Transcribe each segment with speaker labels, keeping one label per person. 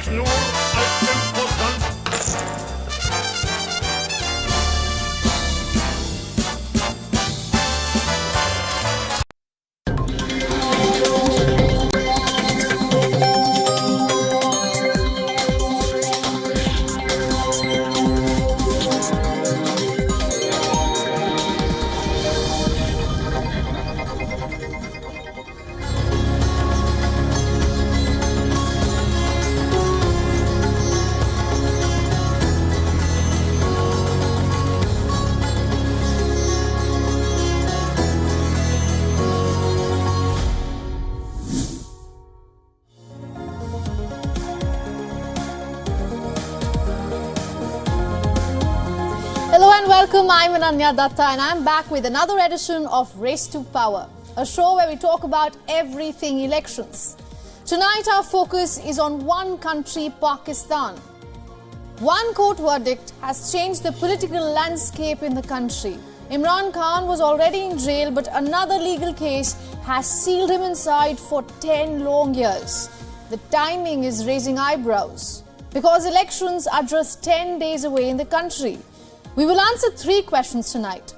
Speaker 1: ist nur als Imposant.
Speaker 2: Welcome, I'm Ananya Datta and I'm back with another edition of Race to Power, a show where we talk about everything elections. Tonight our focus is on one country, Pakistan. One court verdict has changed the political landscape in the country. Imran Khan was already in jail, but another legal case has sealed him inside for 10 long years. The timing is raising eyebrows because elections are just 10 days away in the country. We will answer 3 questions tonight.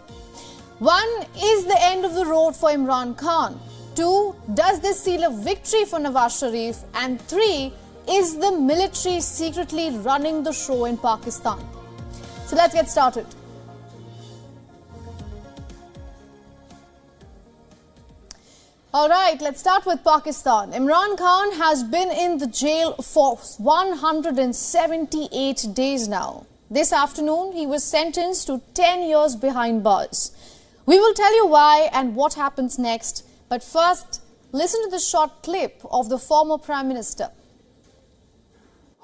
Speaker 2: 1. Is the end of the road for Imran Khan? 2. Does this seal a victory for Nawaz Sharif? And 3. Is the military secretly running the show in Pakistan? So let's get started. All right, let's start with Pakistan. Imran Khan has been in the jail for 178 days now. This afternoon, he was sentenced to 10 years behind bars. We will tell you why and what happens next. But first, listen to the short clip of the former Prime Minister.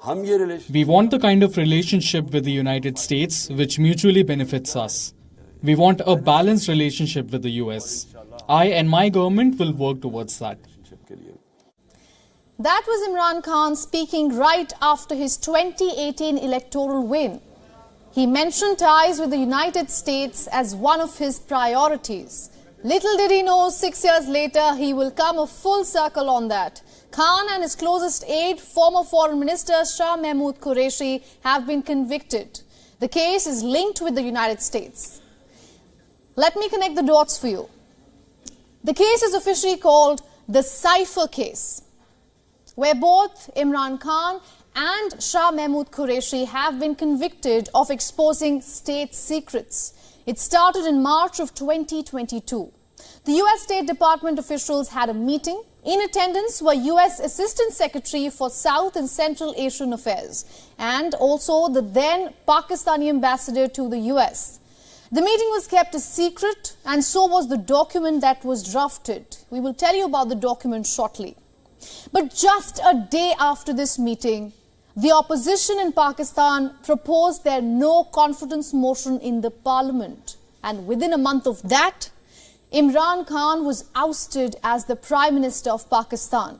Speaker 3: We want the kind of relationship with the United States which mutually benefits us. We want a balanced relationship with the US. I and my government will work towards that.
Speaker 2: That was Imran Khan speaking right after his 2018 electoral win. He mentioned ties with the United States as one of his priorities. Little did he know, 6 years later, he will come a full circle on that. Khan and his closest aide, former Foreign Minister Shah Mahmood Qureshi, have been convicted. The case is linked with the United States. Let me connect the dots for you. The case is officially called the Cipher case, where both Imran Khan and Shah Mahmood Qureshi have been convicted of exposing state secrets. It started in March of 2022. The US State Department officials had a meeting. In attendance were US Assistant Secretary for South and Central Asian Affairs and also the then Pakistani ambassador to the US. The meeting was kept a secret and so was the document that was drafted. We will tell you about the document shortly. But just a day after this meeting, the opposition in Pakistan proposed their no-confidence motion in the parliament. And within a month of that, Imran Khan was ousted as the Prime Minister of Pakistan.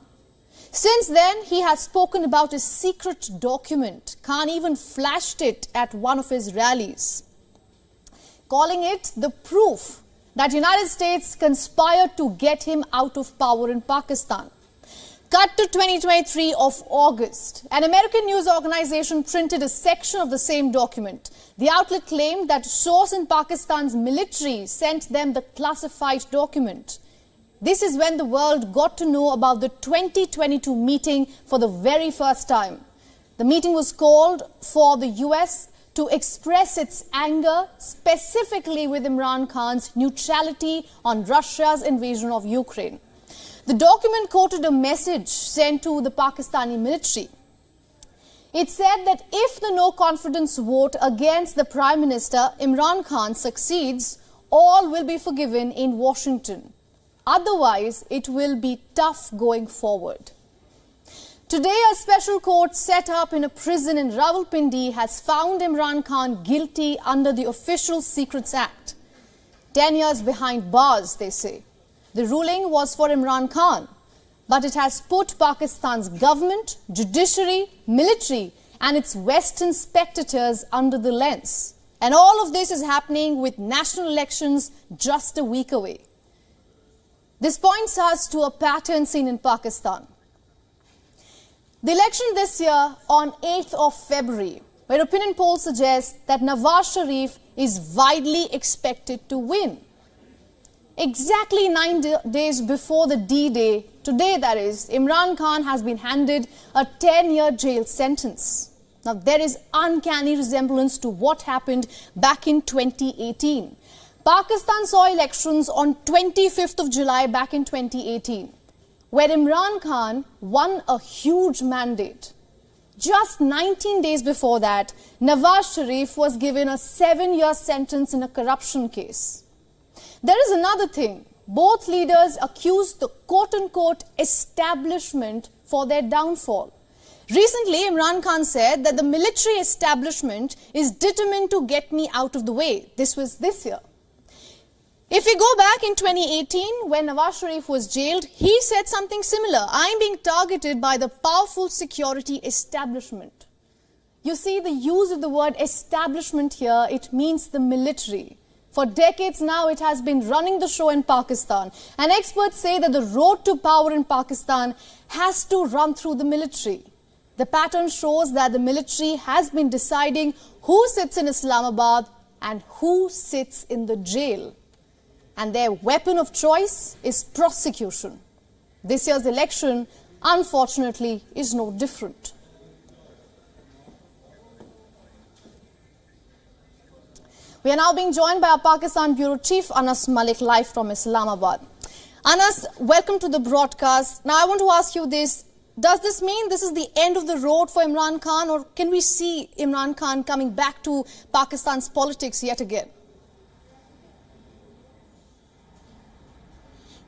Speaker 2: Since then, he has spoken about his secret document. Khan even flashed it at one of his rallies, calling it the proof that United States conspired to get him out of power in Pakistan. Cut to 2023 of August. An American news organization printed a section of the same document. The outlet claimed that a source in Pakistan's military sent them the classified document. This is when the world got to know about the 2022 meeting for the very first time. The meeting was called for the US to express its anger specifically with Imran Khan's neutrality on Russia's invasion of Ukraine. The document quoted a message sent to the Pakistani military. It said that if the no-confidence vote against the Prime Minister, Imran Khan, succeeds, all will be forgiven in Washington. Otherwise, it will be tough going forward. Today, a special court set up in a prison in Rawalpindi has found Imran Khan guilty under the Official Secrets Act. 10 years behind bars, they say. The ruling was for Imran Khan, but it has put Pakistan's government, judiciary, military and its Western spectators under the lens. And all of this is happening with national elections just a week away. This points us to a pattern seen in Pakistan. The election this year on 8th of February, where opinion polls suggest that Nawaz Sharif is widely expected to win. Exactly 9 days before the D-Day, today that is, Imran Khan has been handed a 10-year jail sentence. Now, there is uncanny resemblance to what happened back in 2018. Pakistan saw elections on 25th of July back in 2018, where Imran Khan won a huge mandate. Just 19 days before that, Nawaz Sharif was given a 7-year sentence in a corruption case. There is another thing. Both leaders accused the quote-unquote establishment for their downfall. Recently, Imran Khan said that the military establishment is determined to get me out of the way. This was this year. If we go back in 2018, when Nawaz Sharif was jailed, he said something similar. I'm being targeted by the powerful security establishment. You see the use of the word establishment here, it means the military. For decades now, it has been running the show in Pakistan. And experts say that the road to power in Pakistan has to run through the military. The pattern shows that the military has been deciding who sits in Islamabad and who sits in the jail. And their weapon of choice is prosecution. This year's election, unfortunately, is no different. We are now being joined by our Pakistan Bureau Chief, Anas Malik, live from Islamabad. Anas, welcome to the broadcast. Now, I want to ask you this. Does this mean this is the end of the road for Imran Khan, or can we see Imran Khan coming back to Pakistan's politics yet again?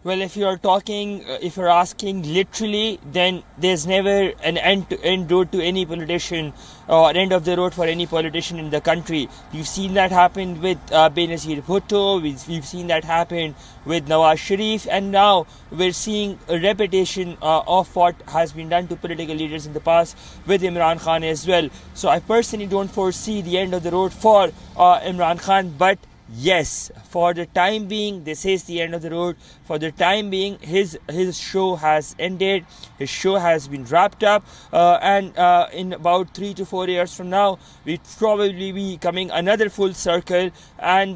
Speaker 4: Well, if you're asking literally, then there's never an end road to any politician or an end of the road for any politician in the country. We've seen that happen with Benazir Bhutto, we've seen that happen with Nawaz Sharif, and now we're seeing a repetition of what has been done to political leaders in the past with Imran Khan as well. So I personally don't foresee the end of the road for Imran Khan, but yes, for the time being, this is the end of the road. For the time being, his show has ended. His show has been wrapped up, and in about 3 to 4 years from now, we'd probably be coming another full circle, and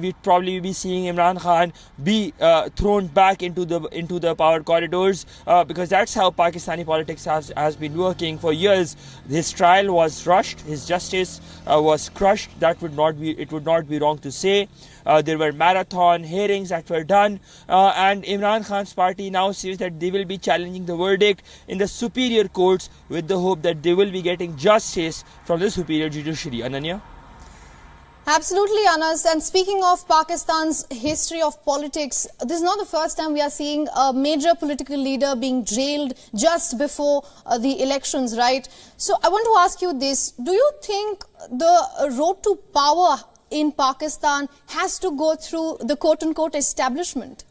Speaker 4: we'd probably be seeing Imran Khan be thrown back into the power corridors, because that's how Pakistani politics has been working for years. His trial was rushed. His justice was crushed. It would not be wrong to say. There were marathon hearings that were done, and Imran Khan's party now says that they will be challenging the verdict in the superior courts with the hope that they will be getting justice from the superior judiciary. Ananya?
Speaker 2: Absolutely, Anas. And speaking of Pakistan's history of politics, this is not the first time we are seeing a major political leader being jailed just before the elections, right? So I want to ask you this. Do you think the road to power in Pakistan has to go through the quote-unquote establishment?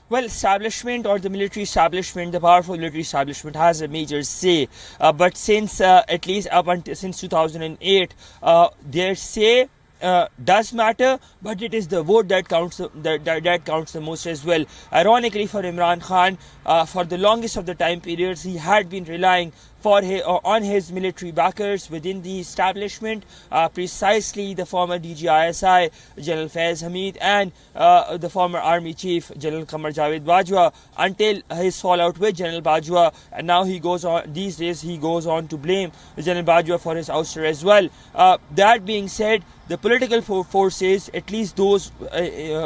Speaker 4: Well, establishment or the military establishment, the powerful military establishment has a major say. But since at least since 2008, their say does matter, but it is the vote that counts that counts the most as well. Ironically, for Imran Khan, for the longest of the time periods, he had been relying on his military backers within the establishment, precisely the former DGISI General Faiz Hamid and the former Army Chief General Qamar Javed Bajwa, until his fallout with General Bajwa, and now these days he goes on to blame General Bajwa for his ouster as well. That being said, the political forces, at least those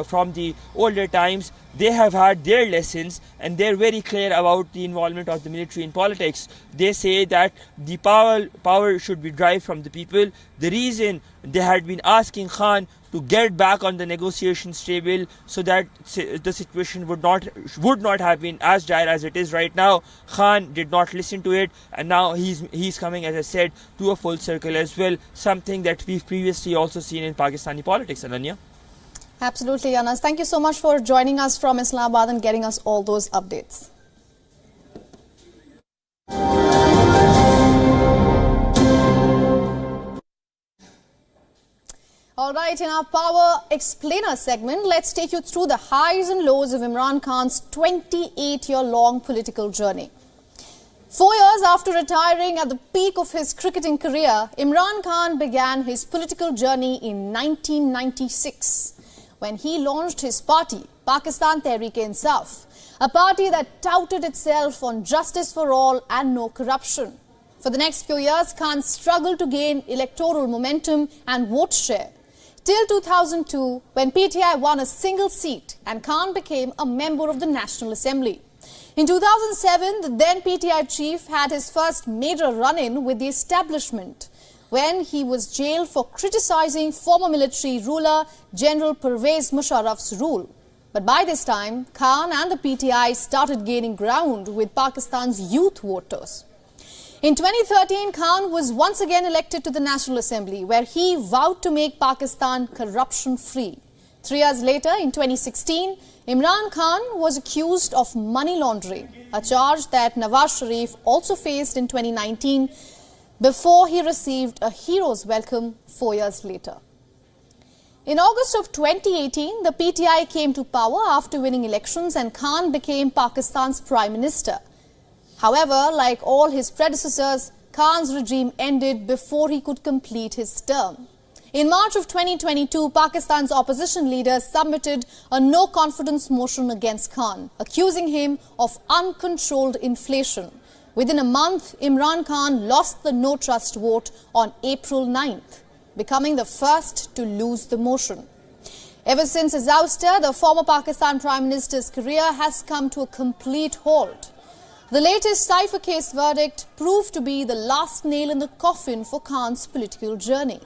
Speaker 4: from the older times, they have had their lessons, and they're very clear about the involvement of the military in politics. They say that the power should be derived from the people. The reason they had been asking Khan to get back on the negotiations table so that the situation would not have been as dire as it is right now, Khan did not listen to it, and now he's coming, as I said, to a full circle as well, something that we've previously also seen in Pakistani politics. Ananya?
Speaker 2: Absolutely, Anas. Thank you so much for joining us from Islamabad and getting us all those updates. All right, in our Power Explainer segment, let's take you through the highs and lows of Imran Khan's 28-year-long political journey. 4 years after retiring at the peak of his cricketing career, Imran Khan began his political journey in 1996 when he launched his party, Pakistan Tehreek-e-Insaf, a party that touted itself on justice for all and no corruption. For the next few years, Khan struggled to gain electoral momentum and vote share, till 2002, when PTI won a single seat and Khan became a member of the National Assembly. In 2007, the then PTI chief had his first major run-in with the establishment when he was jailed for criticizing former military ruler General Pervez Musharraf's rule. But by this time, Khan and the PTI started gaining ground with Pakistan's youth voters. In 2013, Khan was once again elected to the National Assembly, where he vowed to make Pakistan corruption-free. 3 years later, in 2016, Imran Khan was accused of money laundering, a charge that Nawaz Sharif also faced in 2019 before he received a hero's welcome 4 years later. In August of 2018, the PTI came to power after winning elections and Khan became Pakistan's Prime Minister. However, like all his predecessors, Khan's regime ended before he could complete his term. In March of 2022, Pakistan's opposition leaders submitted a no-confidence motion against Khan, accusing him of uncontrolled inflation. Within a month, Imran Khan lost the no-trust vote on April 9th, becoming the first to lose the motion. Ever since his ouster, the former Pakistan Prime Minister's career has come to a complete halt. The latest cipher case verdict proved to be the last nail in the coffin for Khan's political journey.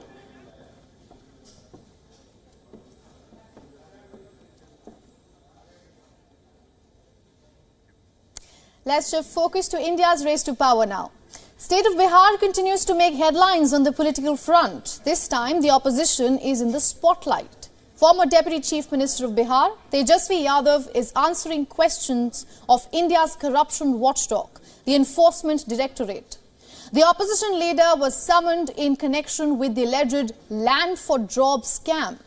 Speaker 2: Let's shift focus to India's race to power now. State of Bihar continues to make headlines on the political front. This time, the opposition is in the spotlight. Former Deputy Chief Minister of Bihar, Tejasvi Yadav, is answering questions of India's corruption watchdog, the Enforcement Directorate. The opposition leader was summoned in connection with the alleged land for job scam.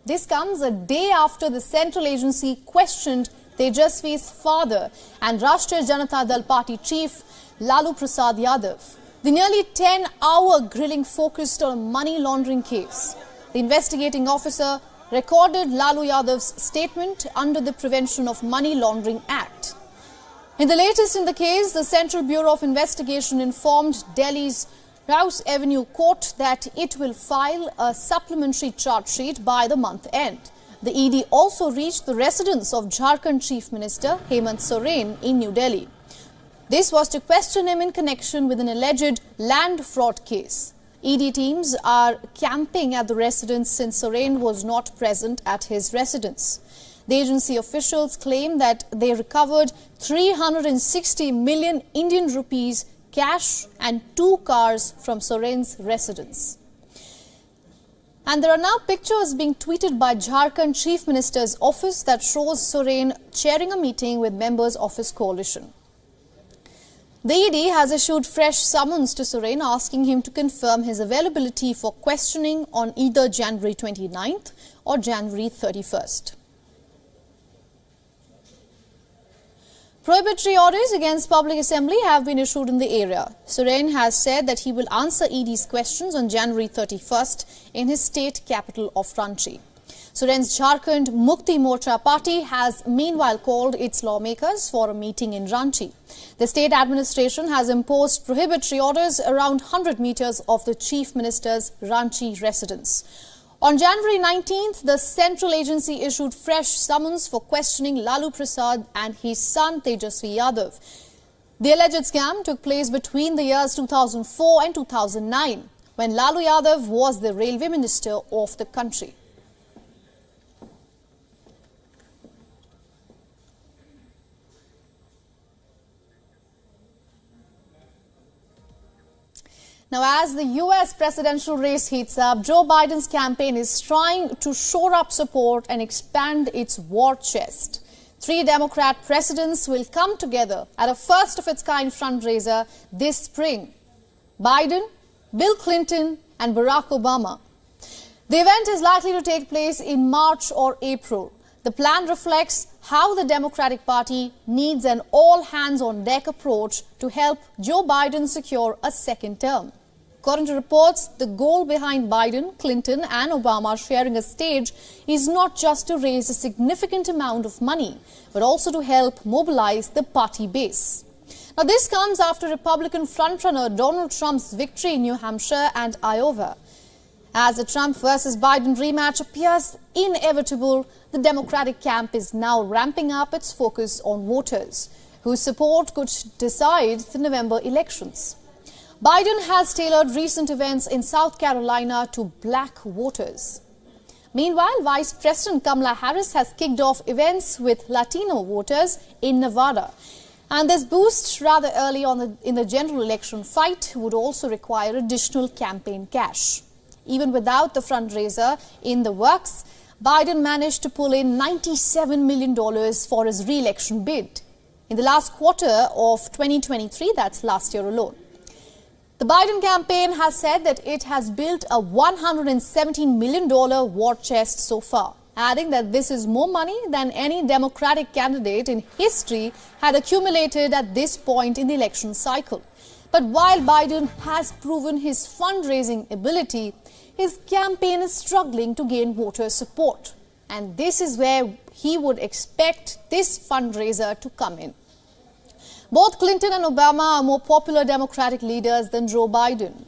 Speaker 2: This comes a day after the central agency questioned Tejasvi's father and Rashtriya Janata Dal Party chief Lalu Prasad Yadav. The nearly 10-hour grilling focused on a money laundering case. The investigating officer recorded Lalu Yadav's statement under the Prevention of Money Laundering Act. In the latest in the case, the Central Bureau of Investigation informed Delhi's Rouse Avenue Court that it will file a supplementary charge sheet by the month end. The ED also reached the residence of Jharkhand Chief Minister Hemant Soren in New Delhi. This was to question him in connection with an alleged land fraud case. ED teams are camping at the residence since Soren was not present at his residence. The agency officials claim that they recovered 360 million Indian rupees cash and 2 cars from Soren's residence. And there are now pictures being tweeted by Jharkhand Chief Minister's office that shows Soren chairing a meeting with members of his coalition. The ED has issued fresh summons to Soren asking him to confirm his availability for questioning on either January 29th or January 31st. Prohibitory orders against public assembly have been issued in the area. Soren has said that he will answer ED's questions on January 31st in his state capital of Ranchi. Soren's Jharkhand Mukti Morcha party has meanwhile called its lawmakers for a meeting in Ranchi. The state administration has imposed prohibitory orders around 100 meters of the Chief Minister's Ranchi residence. On January 19th, the central agency issued fresh summons for questioning Lalu Prasad and his son Tejasvi Yadav. The alleged scam took place between the years 2004 and 2009, when Lalu Yadav was the railway minister of the country. Now, as the US presidential race heats up, Joe Biden's campaign is trying to shore up support and expand its war chest. 3 Democrat presidents will come together at a first-of-its-kind fundraiser this spring: Biden, Bill Clinton and Barack Obama. The event is likely to take place in March or April. The plan reflects how the Democratic Party needs an all-hands-on-deck approach to help Joe Biden secure a second term. According to reports, the goal behind Biden, Clinton and Obama sharing a stage is not just to raise a significant amount of money, but also to help mobilize the party base. Now, this comes after Republican frontrunner Donald Trump's victory in New Hampshire and Iowa. As the Trump versus Biden rematch appears inevitable, the Democratic camp is now ramping up its focus on voters, whose support could decide the November elections. Biden has tailored recent events in South Carolina to black voters. Meanwhile, Vice President Kamala Harris has kicked off events with Latino voters in Nevada. And this boost rather early on in the general election fight would also require additional campaign cash. Even without the fundraiser in the works, Biden managed to pull in $97 million for his re-election bid in the last quarter of 2023, that's last year alone. The Biden campaign has said that it has built a $117 million war chest so far, adding that this is more money than any Democratic candidate in history had accumulated at this point in the election cycle. But while Biden has proven his fundraising ability, his campaign is struggling to gain voter support. And this is where he would expect this fundraiser to come in. Both Clinton and Obama are more popular Democratic leaders than Joe Biden.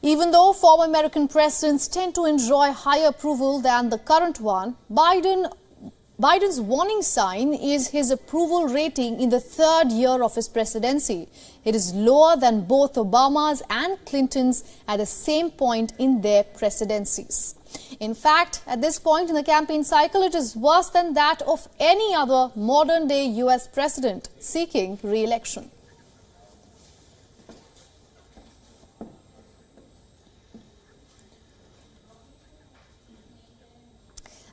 Speaker 2: Even though former American presidents tend to enjoy higher approval than the current one, Biden's warning sign is his approval rating in the third year of his presidency. It is lower than both Obama's and Clinton's at the same point in their presidencies. In fact, at this point in the campaign cycle, it is worse than that of any other modern-day U.S. president seeking re-election.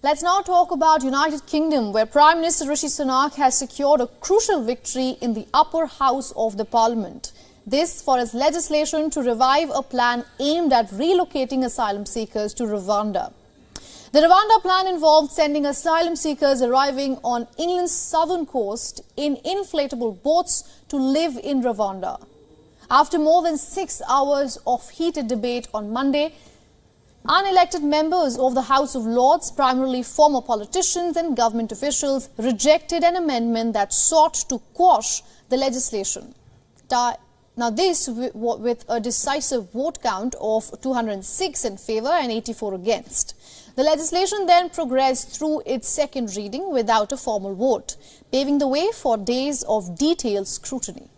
Speaker 2: Let's now talk about United Kingdom, where Prime Minister Rishi Sunak has secured a crucial victory in the upper house of the Parliament. This for his legislation to revive a plan aimed at relocating asylum seekers to Rwanda. The Rwanda plan involved sending asylum seekers arriving on England's southern coast in inflatable boats to live in Rwanda. After more than 6 hours of heated debate on Monday, unelected members of the House of Lords, primarily former politicians and government officials, rejected an amendment that sought to quash the legislation. Now this with a decisive vote count of 206 in favour and 84 against. The legislation then progressed through its second reading without a formal vote, paving the way for days of detailed scrutiny.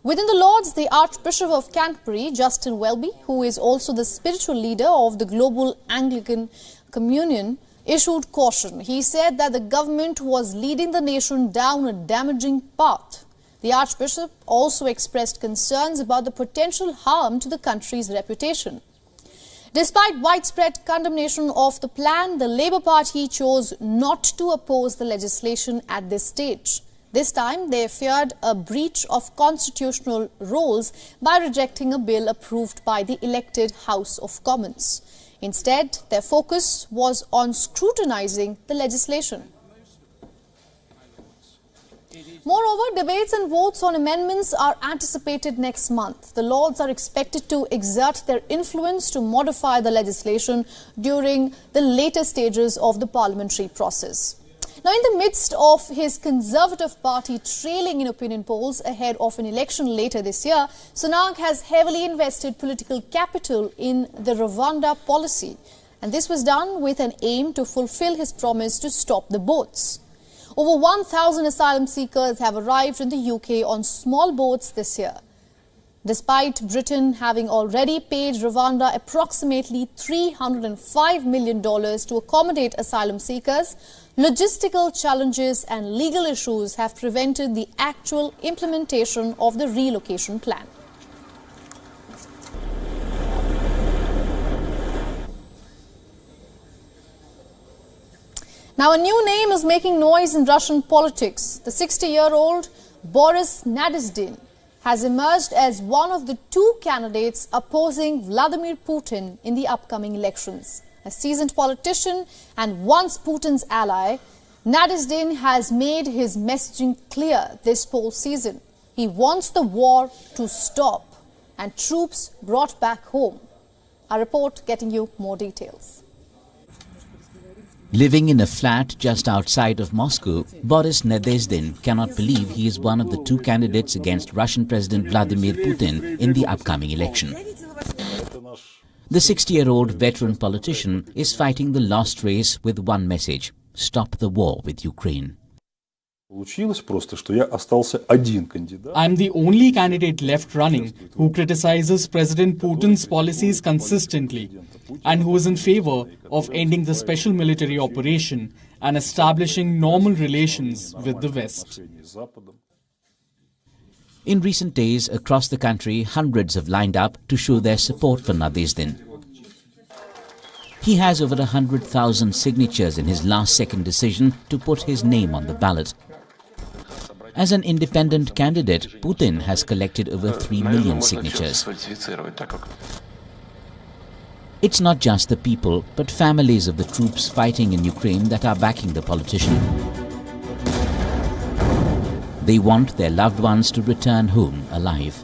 Speaker 2: Within the Lords, the Archbishop of Canterbury, Justin Welby, who is also the spiritual leader of the Global Anglican Communion, issued caution. He said that the government was leading the nation down a damaging path. The Archbishop also expressed concerns about the potential harm to the country's reputation. Despite widespread condemnation of the plan, the Labour Party chose not to oppose the legislation at this stage. This time, they feared a breach of constitutional rules by rejecting a bill approved by the elected House of Commons. Instead, their focus was on scrutinizing the legislation. Moreover, debates and votes on amendments are anticipated next month. The Lords are expected to exert their influence to modify the legislation during the later stages of the parliamentary process. Now, in the midst of his Conservative Party trailing in opinion polls ahead of an election later this year, Sunak has heavily invested political capital in the Rwanda policy. And this was done with an aim to fulfill his promise to stop the boats. Over 1,000 asylum seekers have arrived in the UK on small boats this year. Despite Britain having already paid Rwanda approximately $305 million to accommodate asylum seekers, logistical challenges and legal issues have prevented the actual implementation of the relocation plan. Now, a new name is making noise in Russian politics. The 60-year-old Boris Nadezhdin has emerged as one of the two candidates opposing Vladimir Putin in the upcoming elections. A seasoned politician and once Putin's ally, Nadezhdin has made his messaging clear this poll season. He wants the war to stop and troops brought back home. Our report getting you more details.
Speaker 5: Living in a flat just outside of Moscow, Boris Nadezhdin cannot believe he is one of the two candidates against Russian President Vladimir Putin in the upcoming election. The 60-year-old veteran politician is fighting the lost race with one message: stop the war with Ukraine.
Speaker 3: I'm the only candidate left running who criticizes President Putin's policies consistently and who is in favor of ending the special military operation and establishing normal relations with the West.
Speaker 5: In recent days, across the country, hundreds have lined up to show their support for Nadezhdin. He has over 100,000 signatures in his last-second decision to put his name on the ballot. As an independent candidate, Putin has collected over 3 million signatures. It's not just the people, but families of the troops fighting in Ukraine that are backing the politician. They want their loved ones to return home alive.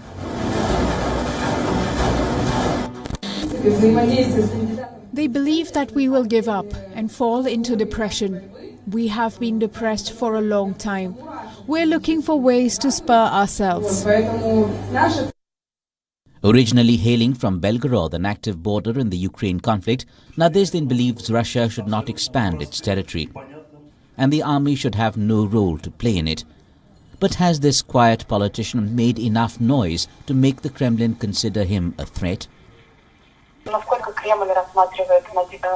Speaker 6: They believe that we will give up and fall into depression. We have been depressed for a long time. We're looking for ways to spur ourselves.
Speaker 5: Originally hailing from Belgorod, an active border in the Ukraine conflict, Nadezhdin believes Russia should not expand its territory, and the army should have no role to play in it. But has this quiet politician made enough noise to make the Kremlin consider him a threat?
Speaker 7: Насколько Кремль рассматривает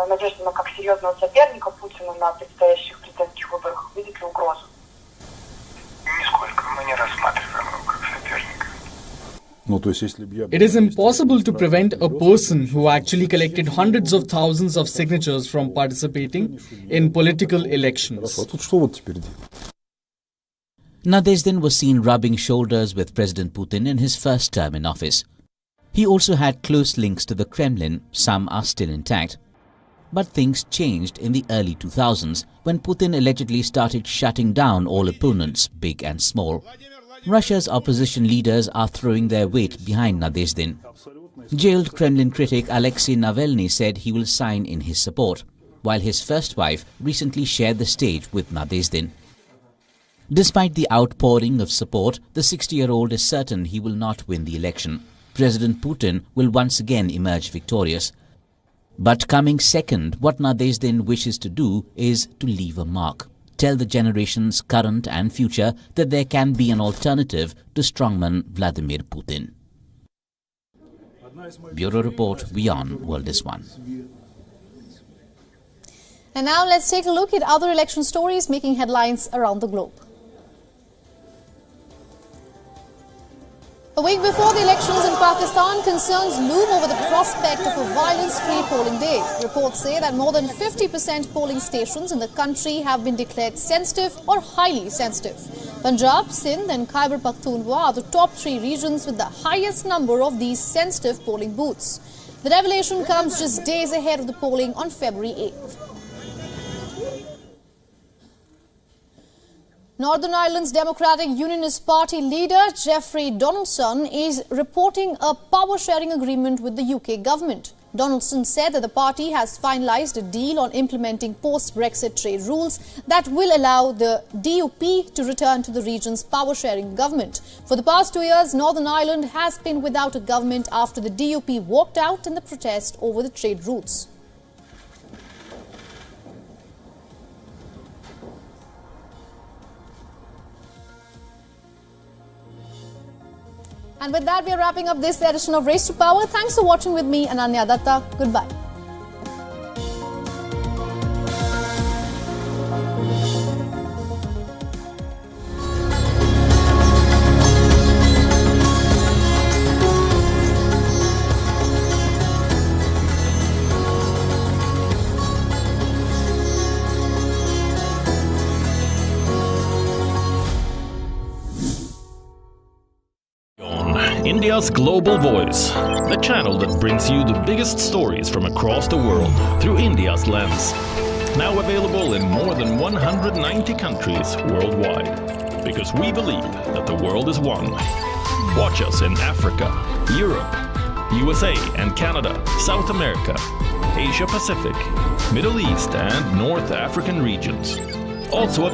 Speaker 7: Надеждина как серьезного соперника Путина на предстоящих президентских выборах? Видит ли угрозу?
Speaker 8: Нисколько. Мы не рассматриваем его как соперника.
Speaker 3: It is impossible to prevent a person who actually collected hundreds of thousands of signatures from participating in political elections.
Speaker 5: Nadezhdin was seen rubbing shoulders with President Putin in his first term in office. He also had close links to the Kremlin, some are still intact. But things changed in the early 2000s when Putin allegedly started shutting down all opponents, big and small. Russia's opposition leaders are throwing their weight behind Nadezhdin. Jailed Kremlin critic Alexei Navalny said he will sign in his support, while his first wife recently shared the stage with Nadezhdin. Despite the outpouring of support, the 60-year-old is certain he will not win the election. President Putin will once again emerge victorious. But coming second, what Nadezhdin wishes to do is to leave a mark. Tell the generations, current and future, that there can be an alternative to strongman Vladimir Putin. Bureau Report, WION World is One.
Speaker 2: And now let's take a look at other election stories making headlines around the globe. A week before the elections in Pakistan, concerns loom over the prospect of a violence-free polling day. Reports say that more than 50% polling stations in the country have been declared sensitive or highly sensitive. Punjab, Sindh and Khyber Pakhtunkhwa are the top 3 regions with the highest number of these sensitive polling booths. The revelation comes just days ahead of the polling on February 8th. Northern Ireland's Democratic Unionist Party leader Jeffrey Donaldson is reporting a power-sharing agreement with the UK government. Donaldson said that the party has finalised a deal on implementing post-Brexit trade rules that will allow the DUP to return to the region's power-sharing government. For the past 2 years, Northern Ireland has been without a government after the DUP walked out in the protest over the trade rules. And with that, we are wrapping up this edition of Race to Power. Thanks for watching with me, Ananya Datta. Goodbye.
Speaker 9: India's Global Voice, the channel that brings you the biggest stories from across the world through India's lens. Now available in more than 190 countries worldwide. Because we believe that the world is one. Watch us in Africa, Europe, USA and Canada, South America, Asia Pacific, Middle East and North African regions. Also